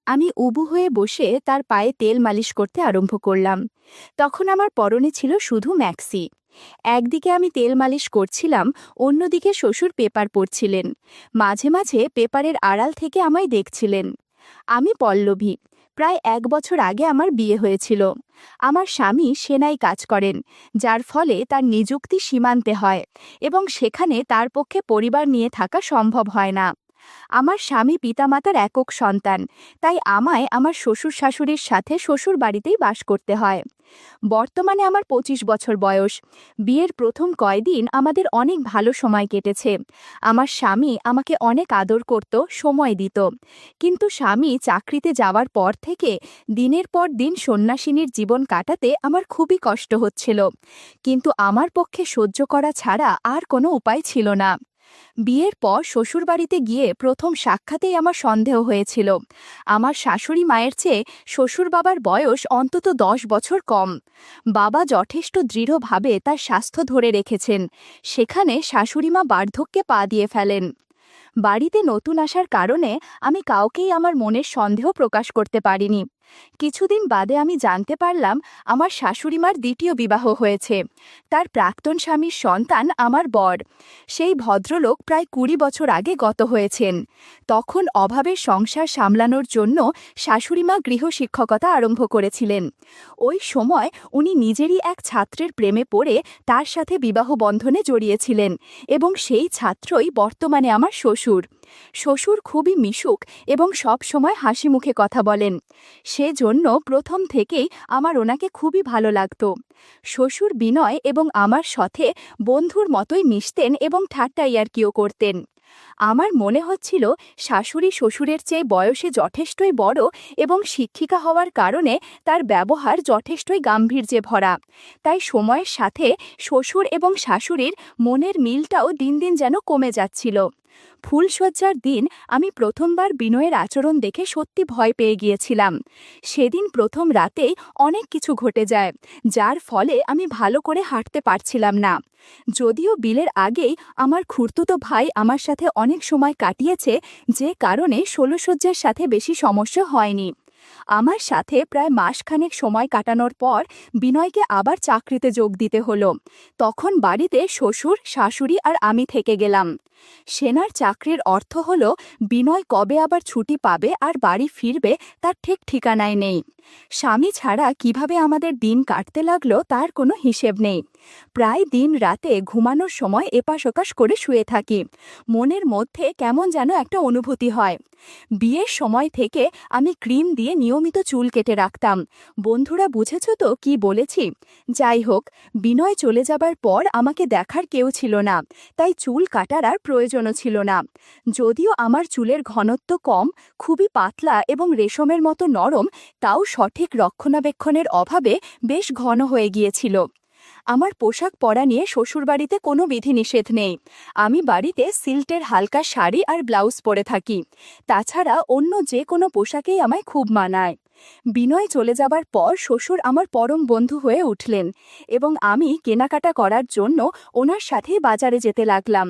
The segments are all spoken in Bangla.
আমি উবু হয়ে বসে তার পায়ে তেল মালিশ করতে আরম্ভ করলাম। তখন আমার পরনে ছিল শুধু ম্যাক্সি। একদিকে আমি তেল মালিশ করছিলাম, অন্যদিকে শ্বশুর পেপার পড়ছিলেন। মাঝে মাঝে পেপারের আড়াল থেকে আমায় দেখছিলেন। আমি পল্লবী। প্রায় 1 বছর আগে আমার বিয়ে হয়েছিল। আমার স্বামী সেনায় কাজ করেন, যার ফলে তার নিযুক্তি সীমান্তে হয় এবং সেখানে তার পক্ষে পরিবার নিয়ে থাকা সম্ভব হয় না। আমার স্বামী পিতামাতার একক সন্তান, তাই আমায় আমার শ্বশুর শাশুড়ির সাথে শ্বশুর বাড়িতেই বাস করতে হয়। বর্তমানে আমার 25 বছর বয়স। বিয়ের প্রথম কয়দিন আমাদের অনেক ভালো সময় কেটেছে। আমার স্বামী আমাকে অনেক আদর করত, সময় দিত। কিন্তু স্বামী চাকরিতে যাওয়ার পর থেকে দিনের পর দিন সন্ন্যাসিনীর জীবন কাটাতে আমার খুবই কষ্ট হচ্ছিল। কিন্তু আমার পক্ষে সহ্য করা ছাড়া আর কোনো উপায় ছিল না। বিয়ের পর শ্বশুরবাড়িতে গিয়ে প্রথম সাক্ষাতেই আমার সন্দেহ হয়েছিল। আমার শাশুড়ি মায়ের চেয়ে শ্বশুর বাবার বয়স অন্তত 10 বছর কম। বাবা যথেষ্ট দৃঢ়ভাবে তার স্বাস্থ্য ধরে রেখেছেন, সেখানে শাশুড়িমা বার্ধক্যে পা দিয়ে ফেলেন। বাড়িতে নতুন আসার কারণে আমি কাউকেই আমার মনের সন্দেহ প্রকাশ করতে পারিনি। কিছুদিন বাদে আমি জানতে পারলাম আমার শাশুড়িমার দ্বিতীয় বিবাহ হয়েছে। তার প্রাক্তন স্বামীর সন্তান আমার বর। সেই ভদ্রলোক প্রায় 20 বছর আগে গত হয়েছেন। তখন অভাবের সংসার সামলানোর জন্য শাশুড়িমা গৃহশিক্ষকতা আরম্ভ করেছিলেন। ওই সময় উনি নিজেরই এক ছাত্রের প্রেমে পড়ে তার সাথে বিবাহ বন্ধনে জড়িয়েছিলেন এবং সেই ছাত্রই বর্তমানে আমার শ্বশুর। শ্বশুর খুবই মিশুক এবং সব সময় হাসি মুখে কথা বলেন। সেজন্য প্রথম থেকেই আমার ওনাকে খুবই ভালো লাগত। শ্বশুর বিনয় এবং আমার সাথে বন্ধুর মতোই মিশতেন এবং ঠাট্টা ইয়ার্কিও করতেন। আমার মনে হচ্ছিল শাশুড়ি শ্বশুরের চেয়ে বয়সে যথেষ্টই বড় এবং শিক্ষিকা হওয়ার কারণে তার ব্যবহার যথেষ্টই গাম্ভীর্যে ভরা। তাই সময়ের সাথে শ্বশুর এবং শাশুড়ির মনের মিলটাও দিন দিন যেন কমে যাচ্ছিল। ফুলশয্যার দিন আমি প্রথমবার বিনয়ের আচরণ দেখে সত্যি ভয় পেয়ে গিয়েছিলাম। সেদিন প্রথম রাতেই অনেক কিছু ঘটে যায়, যার ফলে আমি ভালো করে হাঁটতে পারছিলাম না। যদিও বিলের আগেই আমার খুড়তুতো ভাই আমার সাথে অনেক সময় কাটিয়েছে, যে কারণে ষোলশয্যার সাথে বেশি সমস্যা হয়নি। আমার সাথে প্রায় মাসখানেক সময় কাটানোর পর বিনয়কে আবার চাকরিতে যোগ দিতে হলো। তখন বাড়িতে শ্বশুর, শাশুড়ি আর আমি থেকে গেলাম। সেনার চাকরির অর্থ হলো বিনয় কবে আবার ছুটি পাবে আর বাড়ি ফিরবে তার ঠিক ঠিকানায় নেই। স্বামী ছাড়া কিভাবে আমাদের দিন কাটতে লাগলো তার কোনো হিসেব নেই। প্রায় দিন রাতে ঘুমানোর সময় এপাশ ওপাশ করে শুয়ে থাকি। মনের মধ্যে কেমন যেন একটা অনুভূতি হয়। বিয়ের সময় থেকে আমি ক্রিম দিয়ে নিয়মিত চুল কেটে রাখতাম। বন্ধুরা বুঝেছ তো কি বলেছি? যাই হোক, বিনয় চলে যাবার পর আমাকে দেখার কেউ ছিল না, তাই চুল কাটার আর প্রয়োজনও ছিল না। যদিও আমার চুলের ঘনত্ব কম, খুবই পাতলা এবং রেশমের মতো নরম, তাও সঠিক রক্ষণাবেক্ষণের অভাবে বেশ ঘন হয়ে গিয়েছিল। আমার পোশাক পরা নিয়ে শ্বশুরবাড়িতে কোনো বিধিনিষেধ নেই। আমি বাড়িতে সিল্কের হালকা শাড়ি আর ব্লাউজ পরে থাকি। তাছাড়া অন্য যে কোনো পোশাকেই আমায় খুব মানায়। বিনয় চলে যাবার পর শ্বশুর আমার পরম বন্ধু হয়ে উঠলেন এবং আমি কেনাকাটা করার জন্য ওনার সাথেই বাজারে যেতে লাগলাম।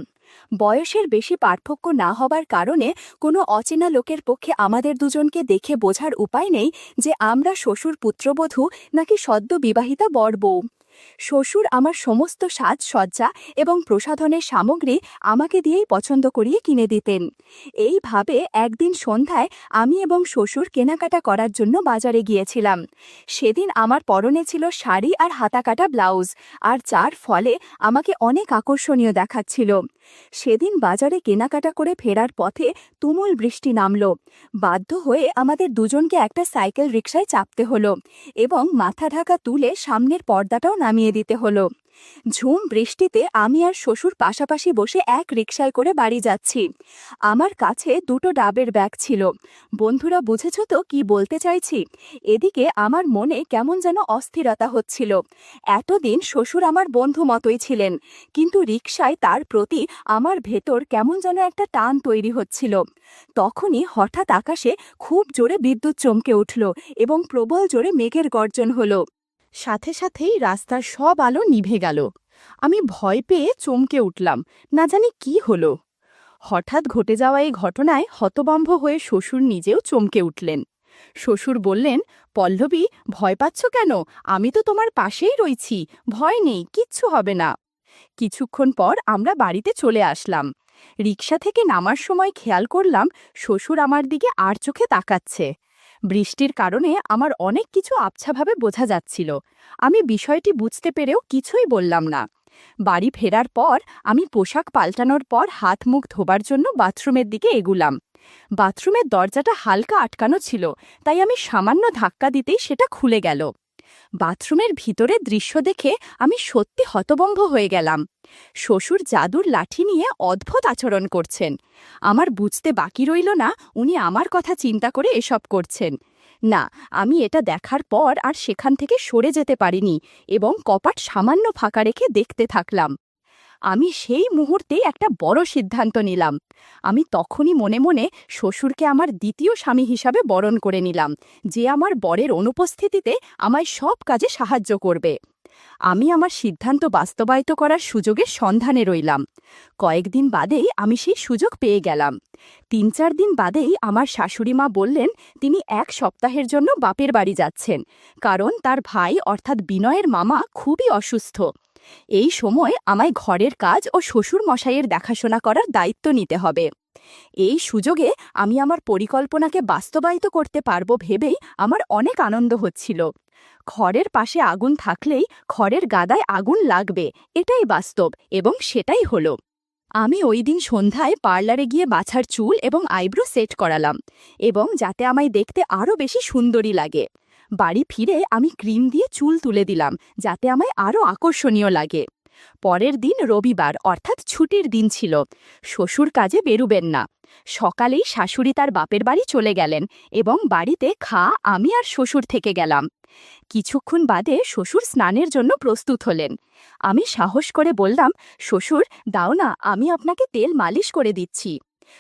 বয়সের বেশি পার্থক্য না হবার কারণে কোনো অচেনা লোকের পক্ষে আমাদের দুজনকে দেখে বোঝার উপায় নেই যে আমরা শ্বশুর পুত্রবধূ নাকি সদ্য বিবাহিতা বর বউ। শ্বশুর আমার সমস্ত সাজসজ্জা এবং প্রসাধনের সামগ্রী আমাকে দিয়েই পছন্দ করিয়ে কিনে দিতেন। এইভাবে একদিন সন্ধ্যায় আমি এবং শ্বশুর কেনাকাটা করার জন্য বাজারে গিয়েছিলাম। সেদিন আমার পরনে ছিল শাড়ি আর হাতাকাটা ব্লাউজ, আর যার ফলে আমাকে অনেক আকর্ষণীয় দেখাচ্ছিল। সেদিন বাজারে কেনাকাটা করে ফেরার পথে তুমুল বৃষ্টি নামল। বাধ্য হয়ে আমাদের দুজনকে একটা সাইকেল রিকশায় চাপতে হলো এবং মাথা ঢাকা তুলে সামনের পর্দাটাও নামিয়ে দিতে হলো। ঝুম বৃষ্টিতে আমি আর শ্বশুর পাশাপাশি বসে এক রিকশায় করে বাড়ি যাচ্ছি। আমার কাছে দুটো ডাবের ব্যাগ ছিল। বন্ধুরা বুঝেছ তো কি বলতে চাইছি? এদিকে আমার মনে কেমন যেন অস্থিরতা হচ্ছিল। এতদিন শ্বশুর আমার বন্ধু মতোই ছিলেন, কিন্তু রিকশায় তার প্রতি আমার ভেতর কেমন যেন একটা টান তৈরি হচ্ছিল। তখনই হঠাৎ আকাশে খুব জোরে বিদ্যুৎ চমকে উঠল এবং প্রবল জোরে মেঘের গর্জন হলো। সাথে সাথেই রাস্তার সব আলো নিভে গেল। আমি ভয় পেয়ে চমকে উঠলাম, না জানি কি হলো। হঠাৎ ঘটে যাওয়া এই ঘটনায় হতভম্ব হয়ে শ্বশুর নিজেও চমকে উঠলেন। শ্বশুর বললেন, পল্লবী, ভয় পাচ্ছ কেন? আমি তো তোমার পাশেই রইছি, ভয় নেই, কিচ্ছু হবে না। কিছুক্ষণ পর আমরা বাড়িতে চলে আসলাম। রিকশা থেকে নামার সময় খেয়াল করলাম শ্বশুর আমার দিকে আর চোখে তাকাচ্ছে। বৃষ্টির কারণে আমার অনেক কিছু আবছাভাবে বোঝা যাচ্ছিল। আমি বিষয়টি বুঝতে পেরেও কিছুই বললাম না। বাড়ি ফেরার পর আমি পোশাক পাল্টানোর পর হাত মুখ ধোবার জন্য বাথরুমের দিকে এগুলাম। বাথরুমের দরজাটা হালকা আটকানো ছিল, তাই আমি সামান্য ধাক্কা দিতেই সেটা খুলে গেল। বাথরুমের ভিতরের দৃশ্য দেখে আমি সত্যি হতভম্ব হয়ে গেলাম। শ্বশুর জাদুর লাঠি নিয়ে অদ্ভুত আচরণ করছেন। আমার বুঝতে বাকি রইল না উনি আমার কথা চিন্তা করে এসব করছেন। না, আমি এটা দেখার পর আর সেখান থেকে সরে যেতে পারিনি এবং কপাট সামান্য ফাঁকা রেখে দেখতে থাকলাম। আমি সেই মুহূর্তে একটা বড় সিদ্ধান্ত নিলাম। আমি তখনই মনে মনে শ্বশুরকে আমার দ্বিতীয় স্বামী হিসাবে বরণ করে নিলাম, যে আমার বরের অনুপস্থিতিতে আমায় সব কাজে সাহায্য করবে। আমি আমার সিদ্ধান্ত বাস্তবায়িত করার সুযোগের সন্ধানে রইলাম। কয়েকদিন বাদেই আমি সেই সুযোগ পেয়ে গেলাম। ৩-৪ দিন বাদেই আমার শাশুড়ি মা বললেন তিনি ১ সপ্তাহের জন্য বাপের বাড়ি যাচ্ছেন, কারণ তার ভাই অর্থাৎ বিনয়ের মামা খুবই অসুস্থ। এই সময় আমায় ঘরের কাজ ও শ্বশুর মশাইয়ের দেখাশোনা করার দায়িত্ব নিতে হবে। এই সুযোগে আমি আমার পরিকল্পনাকে বাস্তবায়িত করতে পারব ভেবেই আমার অনেক আনন্দ হচ্ছিল। ঘরের পাশে আগুন থাকলেই ঘরের গাদায় আগুন লাগবে, এটাই বাস্তব এবং সেটাই হলো। আমি ওই দিন সন্ধ্যায় পার্লারে গিয়ে বাছার চুল এবং আইব্রো সেট করালাম, এবং যাতে আমায় দেখতে আরও বেশি সুন্দরী লাগে। বাড়ি ফিরে আমি ক্রিম দিয়ে চুল তুলে দিলাম, যাতে আমায় আরও আকর্ষণীয় লাগে। পরের দিন রবিবার অর্থাৎ ছুটির দিন ছিল। শ্বশুর কাজে বেরুবেন না। সকালেই শাশুড়ি তার বাপের বাড়ি চলে গেলেন এবং বাড়িতে আমি আর শ্বশুর থেকে গেলাম। কিছুক্ষণ বাদে শ্বশুর স্নানের জন্য প্রস্তুত হলেন। আমি সাহস করে বললাম, শ্বশুর, দাও না, আমি আপনাকে তেল মালিশ করে দিচ্ছি।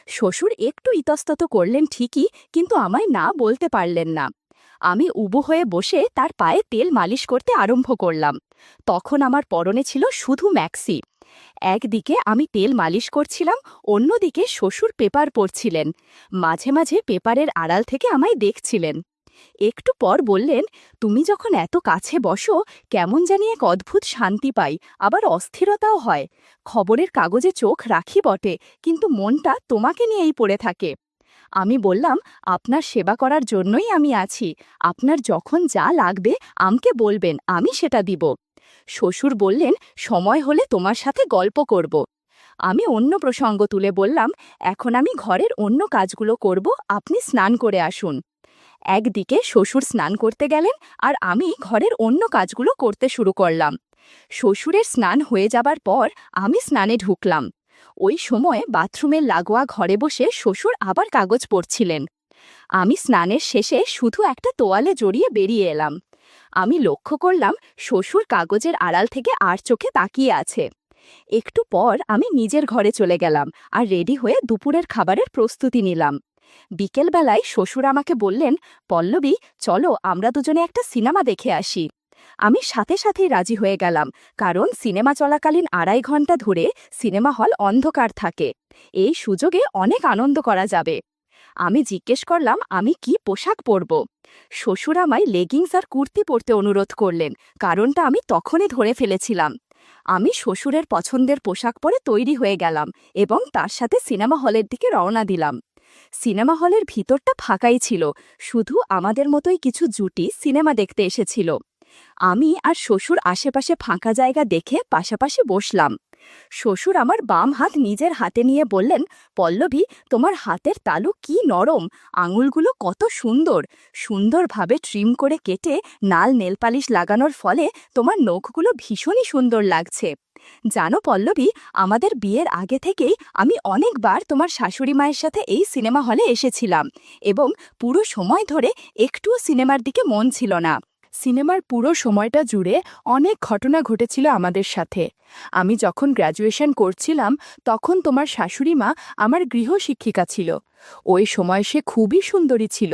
শ্বশুর একটু ইতস্তত করলেন ঠিকই, কিন্তু আমায় না বলতে পারলেন না। আমি উবু হয়ে বসে তার পায়ে তেল মালিশ করতে আরম্ভ করলাম। তখন আমার পরনে ছিল শুধু ম্যাক্সি। একদিকে আমি তেল মালিশ করছিলাম, অন্যদিকে শ্বশুর পেপার পড়ছিলেন। মাঝে মাঝে পেপারের আড়াল থেকে আমায় দেখছিলেন। একটু পর বললেন, তুমি যখন এত কাছে বসো কেমন জানি এক অদ্ভুত শান্তি পাই, আবার অস্থিরতাও হয়। খবরের কাগজে চোখ রাখি বটে, কিন্তু মনটা তোমাকে নিয়েই পড়ে থাকে। আমি বললাম, আপনার সেবা করার জন্যই আমি আছি। আপনার যখন যা লাগবে আমাকে বলবেন, আমি সেটা দিব। শ্বশুর বললেন, সময় হলে তোমার সাথে গল্প করব। আমি অন্য প্রসঙ্গ তুলে বললাম, এখন আমি ঘরের অন্য কাজগুলো করব, আপনি স্নান করে আসুন। একদিকে শ্বশুর স্নান করতে গেলেন আর আমি ঘরের অন্য কাজগুলো করতে শুরু করলাম। শ্বশুরের স্নান হয়ে যাবার পর আমি স্নানে ঢুকলাম। ওই সময়ে বাথরুমের লাগোয়া ঘরে বসে শ্বশুর আবার কাগজ পড়ছিলেন। আমি স্নানের শেষে শুধু একটা তোয়ালে জড়িয়ে বেরিয়ে এলাম। আমি লক্ষ্য করলাম শ্বশুর কাগজের আড়াল থেকে আর চোখে তাকিয়ে আছে। একটু পর আমি নিজের ঘরে চলে গেলাম আর রেডি হয়ে দুপুরের খাবারের প্রস্তুতি নিলাম। বিকেলবেলায় শ্বশুর আমাকে বললেন, পল্লবী, চলো আমরা দুজনে একটা সিনেমা দেখে আসি। আমি সাথে সাথেই রাজি হয়ে গেলাম, কারণ সিনেমা চলাকালীন 2.5 ঘন্টা ধরে সিনেমা হল অন্ধকার থাকে। এই সুযোগে অনেক আনন্দ করা যাবে। আমি জিজ্ঞেস করলাম আমি কি পোশাক পরব। শ্বশুর আমায় লেগিংস আর কুর্তি পরতে অনুরোধ করলেন, কারণটা আমি তখনই ধরে ফেলেছিলাম। আমি শ্বশুরের পছন্দের পোশাক পরে তৈরি হয়ে গেলাম এবং তার সাথে সিনেমা হলের দিকে রওনা দিলাম। সিনেমা হলের ভিতরটা ফাঁকাই ছিল, শুধু আমাদের মতোই কিছু জুটি সিনেমা দেখতে এসেছিল। আমি আর শ্বশুর আশেপাশে ফাঁকা জায়গা দেখে পাশাপাশি বসলাম। শ্বশুর আমার বাম হাত নিজের হাতে নিয়ে বললেন, পল্লবী, তোমার হাতের তালু কি নরম, আঙুলগুলো কত সুন্দর। সুন্দরভাবে ট্রিম করে কেটে নাল নেলপালিশ লাগানোর ফলে তোমার নখগুলো ভীষণই সুন্দর লাগছে। জানো পল্লবী, আমাদের বিয়ের আগে থেকেই আমি অনেকবার তোমার শাশুড়ি মায়ের সাথে এই সিনেমা হলে এসেছিলাম এবং পুরো সময় ধরে একটুও সিনেমার দিকে মন ছিল না। সিনেমার পুরো সময়টা জুড়ে অনেক ঘটনা ঘটেছিল আমাদের সাথে। আমি যখন গ্র্যাজুয়েশন করছিলাম তখন তোমার শাশুড়ি মা আমার গৃহশিক্ষিকা ছিল। ওই সময় সে খুবই সুন্দরী ছিল।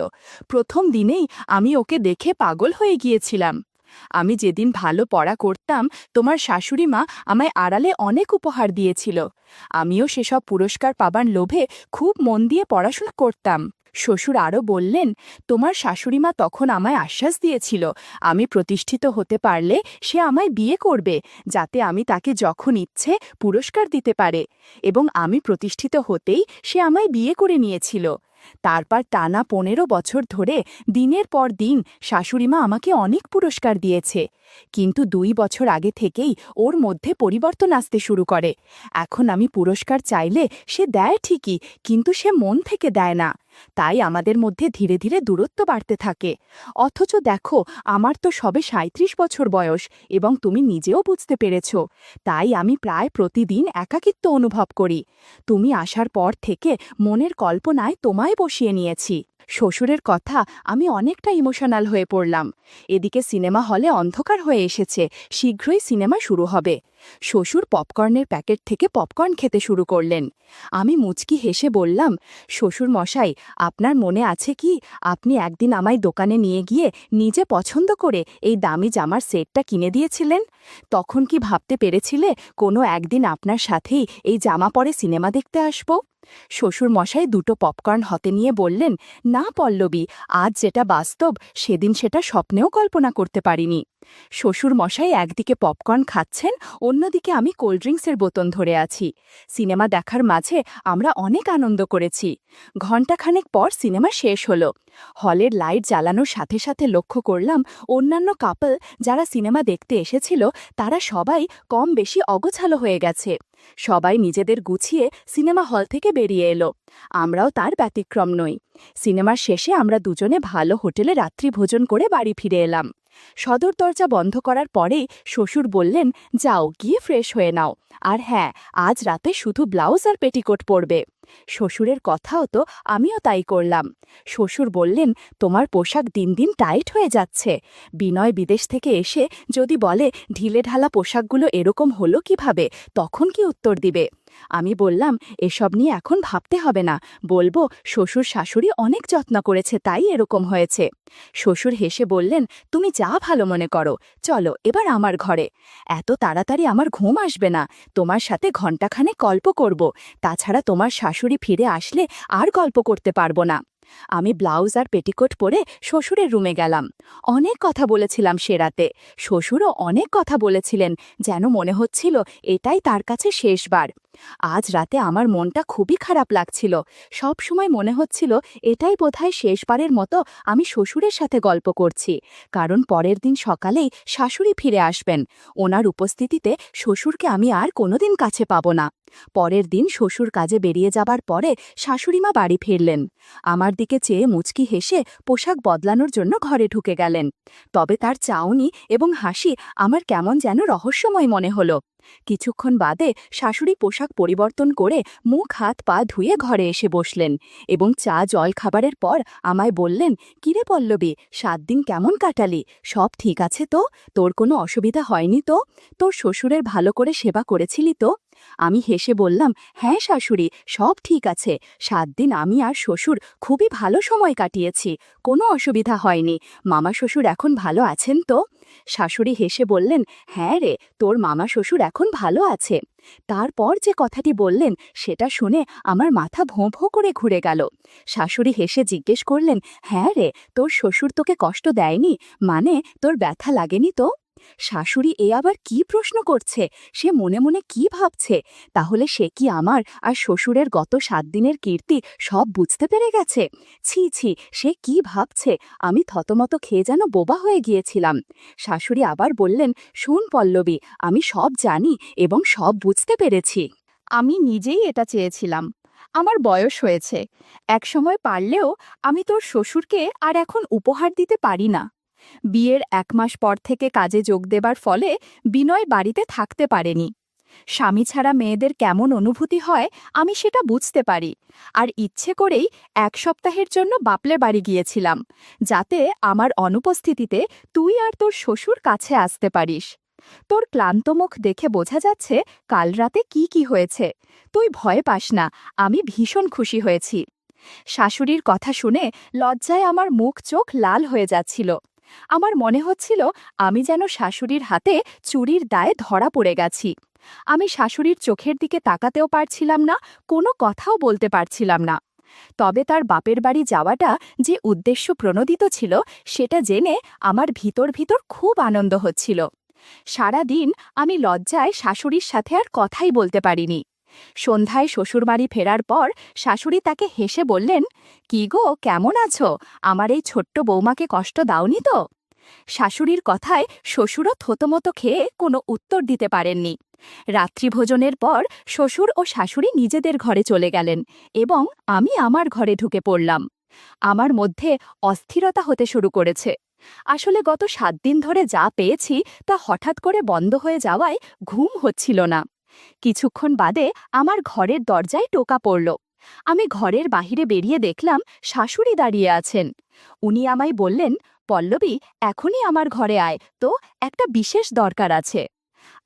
প্রথম দিনেই আমি ওকে দেখে পাগল হয়ে গিয়েছিলাম। আমি যেদিন ভালো পড়া করতাম তোমার শাশুড়ি মা আমায় আড়ালে অনেক উপহার দিয়েছিল। আমিও সেসব পুরস্কার পাবার লোভে খুব মন দিয়ে পড়াশোনা করতাম। শ্বশুর আরও বললেন, তোমার শাশুড়িমা তখন আমায় আশ্বাস দিয়েছিল আমি প্রতিষ্ঠিত হতে পারলে সে আমায় বিয়ে করবে, যাতে আমি তাকে যখন ইচ্ছে পুরস্কার দিতে পারে, এবং আমি প্রতিষ্ঠিত হতেই সে আমায় বিয়ে করে নিয়েছিল। তারপর টানা 15 বছর ধরে দিনের পর দিন শাশুড়িমা আমাকে অনেক পুরস্কার দিয়েছে, কিন্তু 2 বছর আগে থেকেই ওর মধ্যে পরিবর্তন আসতে শুরু করে। এখন আমি পুরস্কার চাইলে সে দেয় ঠিকই, কিন্তু সে মন থেকে দেয় না। তাই আমাদের মধ্যে ধীরে ধীরে দূরত্ব বাড়তে থাকে। অথচ দেখো, আমার তো সবে 37 বছর বয়স, এবং তুমি নিজেও বুঝতে পেরেছ। তাই আমি প্রায় প্রতিদিন একাকিত্ব অনুভব করি। তুমি আসার পর থেকে মনের কল্পনায় তোমায় বসিয়ে নিয়েছি। শ্বশুরের কথা আমি অনেকটা ইমোশনাল হয়ে পড়লাম। এদিকে সিনেমা হলে অন্ধকার হয়ে এসেছে, শীঘ্রই সিনেমা শুরু হবে। শ্বশুর পপকর্নের প্যাকেট থেকে পপকর্ন খেতে শুরু করলেন। আমি মুচকি হেসে বললাম, শ্বশুর মশাই, আপনার মনে আছে কি আপনি একদিন আমায় দোকানে নিয়ে গিয়ে নিজে পছন্দ করে এই দামি জামার সেটটা কিনে দিয়েছিলেন? তখন কি ভাবতে পেরেছিলে কোনো একদিন আপনার সাথেই এই জামা পরে সিনেমা দেখতে আসব? শ্বশুর মশাই 2টো পপকর্ন হাতে নিয়ে বললেন, না পল্লবী, আজ যেটা বাস্তব সেদিন সেটা স্বপ্নেও কল্পনা করতে পারিনি। শ্বশুর মশাই একদিকে পপকর্ন খাচ্ছেন, অন্যদিকে আমি কোল্ড ড্রিঙ্কসের বোতল ধরে আছি। সিনেমা দেখার মাঝে আমরা অনেক আনন্দ করেছি। ঘণ্টাখানেক পর সিনেমা শেষ হলো। হলের লাইট জ্বালানোর সাথে সাথে লক্ষ্য করলাম অন্যান্য কাপল যারা সিনেমা দেখতে এসেছিল তারা সবাই কম বেশি অগোছালো হয়ে গেছে। সবাই নিজেদের গুছিয়ে সিনেমা হল থেকে বেরিয়ে এলো। আমরাও তার ব্যতিক্রম নই। সিনেমার শেষে আমরা দুজনে ভালো হোটেলে রাত্রিভোজন করে বাড়ি ফিরে এলাম। সদর দরজা বন্ধ করার পরেই শ্বশুর বললেন, যাও গিয়ে ফ্রেশ হয়ে নাও, আর হ্যাঁ, আজ রাতে শুধু ব্লাউজ আর পেটিকোট পরবে। শ্বশুরের কথাও তো আমিও তাই করলাম। শ্বশুর বললেন, তোমার পোশাক দিন দিন টাইট হয়ে যাচ্ছে। বিনয় বিদেশ থেকে এসে যদি বলে ঢিলেঢালা পোশাকগুলো এরকম হলো কিভাবে, তখন কি উত্তর দিবে? আমি বললাম, এসব নিয়ে এখন ভাবতে হবে না, বলবো শ্বশুর শাশুড়ি অনেক যত্ন করেছে তাই এরকম হয়েছে। শ্বশুর হেসে বললেন, তুমি যা ভালো মনে করো, চলো এবার আমার ঘরে। এত তাড়াতাড়ি আমার ঘুম আসবে না, তোমার সাথে ঘণ্টাখানেক গল্প করব, তাছাড়া তোমার শাশুড়ি ফিরে আসলে আর গল্প করতে পারবো না। আমি ব্লাউজ আর পেটিকোট পরে শ্বশুরের রুমে গেলাম। অনেক কথা বলেছিলাম সে রাতে। শ্বশুরও অনেক কথা বলেছিলেন, যেন মনে হচ্ছিল এটাই তার কাছে শেষবার। আজ রাতে আমার মনটা খুবই খারাপ লাগছিল। সব সময় মনে হচ্ছিল এটাই বোধহয় শেষবারের মতো আমি শ্বশুরের সাথে গল্প করছি, কারণ পরের দিন সকালেই শাশুড়ি ফিরে আসবেন। ওনার উপস্থিতিতে শ্বশুরকে আমি আর কোনোদিন কাছে পাব না। পরের দিন শ্বশুর কাজে বেরিয়ে যাবার পরে শাশুড়িমা বাড়ি ফিরলেন। আমার দিকে চেয়ে মুচকি হেসে পোশাক বদলানোর জন্য ঘরে ঢুকে গেলেন। তবে তার চাউনি এবং হাসি আমার কেমন যেন রহস্যময় মনে হলো। কিছুক্ষণ বাদে শাশুড়ি পোশাক পরিবর্তন করে মুখ হাত পা ধুয়ে ঘরে এসে বসলেন এবং চা জল খাবারের পর আমায় বললেন, কিরে পল্লবী, 7 দিন কেমন কাটালি? সব ঠিক আছে তো? তোর কোনো অসুবিধা হয়নি তো? তোর শ্বশুরের ভালো করে সেবা করেছিলি তো? আমি হেসে বললাম, হ্যাঁ শাশুড়ি, সব ঠিক আছে। 7 দিন আমি আর শ্বশুর খুবই ভালো সময় কাটিয়েছি, কোনো অসুবিধা হয়নি। মামা শ্বশুর এখন ভালো আছেন তো? শাশুড়ি হেসে বললেন, হ্যাঁ রে, তোর মামা শ্বশুর এখন ভালো আছে। তারপর যে কথাটি বললেন সেটা শুনে আমার মাথা ভোঁ ভোঁ করে ঘুরে গেল। শাশুড়ি হেসে জিজ্ঞেস করলেন, হ্যাঁ রে, তোর শ্বশুর তোকে কষ্ট দেয়নি, মানে তোর ব্যথা লাগেনি তো? শাশুড়ি এ আবার কি প্রশ্ন করছে? সে মনে মনে কি ভাবছে? তাহলে সে কি আমার আর শ্বশুরের গত 7 দিনের কীর্তি সব বুঝতে পেরে গেছে? ছি ছি, সে কি ভাবছে? আমি থতমত খেয়ে যেন বোবা হয়ে গিয়েছিলাম। শাশুড়ি আবার বললেন, শোন পল্লবী, আমি সব জানি এবং সব বুঝতে পেরেছি। আমি নিজেই এটা চেয়েছিলাম। আমার বয়স হয়েছে, একসময় পারলেও আমি তোর শ্বশুরকে আর এখন উপহার দিতে পারি না। বিয়ের 1 মাস পর থেকে কাজে যোগ দেবার ফলে বিনয় বাড়িতে থাকতে পারেনি। স্বামী ছাড়া মেয়েদের কেমন অনুভূতি হয় আমি সেটা বুঝতে পারি, আর ইচ্ছে করেই 1 সপ্তাহের জন্য বাপলের বাড়ি গিয়েছিলাম, যাতে আমার অনুপস্থিতিতে তুই আর তোর শ্বশুর কাছে আসতে পারিস। তোর ক্লান্ত মুখ দেখে বোঝা যাচ্ছে কাল রাতে কি কি হয়েছে। তুই ভয় পাস না, আমি ভীষণ খুশি হয়েছি। শাশুড়ির কথা শুনে লজ্জায় আমার মুখ চোখ লাল হয়ে যাচ্ছিল। আমার মনে হচ্ছিল আমি যেন শাশুড়ির হাতে চুরির দায়ে ধরা পড়ে গেছি। আমি শাশুড়ির চোখের দিকে তাকাতেও পারছিলাম না, কোনো কথাও বলতে পারছিলাম না। তবে তার বাপের বাড়ি যাওয়াটা যে উদ্দেশ্য প্রণোদিত ছিল সেটা জেনে আমার ভিতর ভিতর খুব আনন্দ হচ্ছিল। সারা দিন আমি লজ্জায় শাশুড়ির সাথে আর কথাই বলতে পারিনি। সন্ধ্যায় শ্বশুরবাড়ি ফেরার পর শাশুড়ি তাকে হেসে বললেন, "কি গো, কেমন আছো? আমার এই ছোট্ট বৌমাকে কষ্ট দাওনি তো?" শাশুড়ির কথায় শ্বশুরও থতমত খেয়ে কোনো উত্তর দিতে পারেননি। রাত্রিভোজনের পর শ্বশুর ও শাশুড়ি নিজেদের ঘরে চলে গেলেন এবং আমি আমার ঘরে ঢুকে পড়লাম। আমার মধ্যে অস্থিরতা হতে শুরু করেছে। আসলে গত 7 দিন ধরে যা পেয়েছি তা হঠাৎ করে বন্ধ হয়ে যাওয়ায় ঘুম হচ্ছিল না। কিছুক্ষণ বাদে আমার ঘরের দরজায় টোকা পড়ল। আমি ঘরের বাহিরে বেরিয়ে দেখলাম শাশুড়ি দাঁড়িয়ে আছেন। উনি আমায় বললেন, "পল্লবী, এখনই আমার ঘরে আয় তো, একটা বিশেষ দরকার আছে।"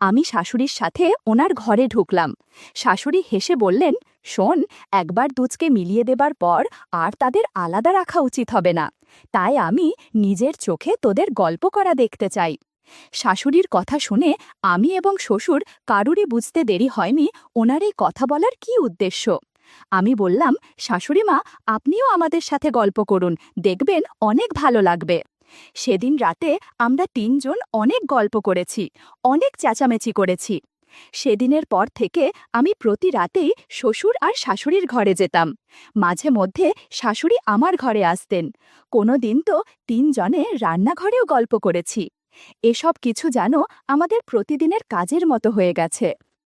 আমি শাশুড়ির সাথে ওনার ঘরে ঢুকলাম। শাশুড়ি হেসে বললেন, "শোন, একবার দুজকে মিলিয়ে দেবার পর আর তাদের আলাদা রাখা উচিত হবে না। তাই আমি নিজের চোখে তোদের গল্প করা দেখতে চাই।" শাশুড়ির কথা শুনে আমি এবং শ্বশুর কারুরই বুঝতে দেরি হয়নি ওনার এই কথা বলার কী উদ্দেশ্য। আমি বললাম, "শাশুড়িমা, আপনিও আমাদের সাথে গল্প করুন, দেখবেন অনেক ভালো লাগবে।" সেদিন রাতে আমরা 3 জন অনেক গল্প করেছি, অনেক চেঁচামেচি করেছি। সেদিনের পর থেকে আমি প্রতি রাতেই শ্বশুর আর শাশুড়ির ঘরে যেতাম। মাঝে মধ্যে শাশুড়ি আমার ঘরে আসতেন। কোনো দিন তো 3 জনে রান্নাঘরেও গল্প করেছি। এসব কিছু যেন আমাদের প্রতিদিনের কাজের মতো হয়ে গেছে।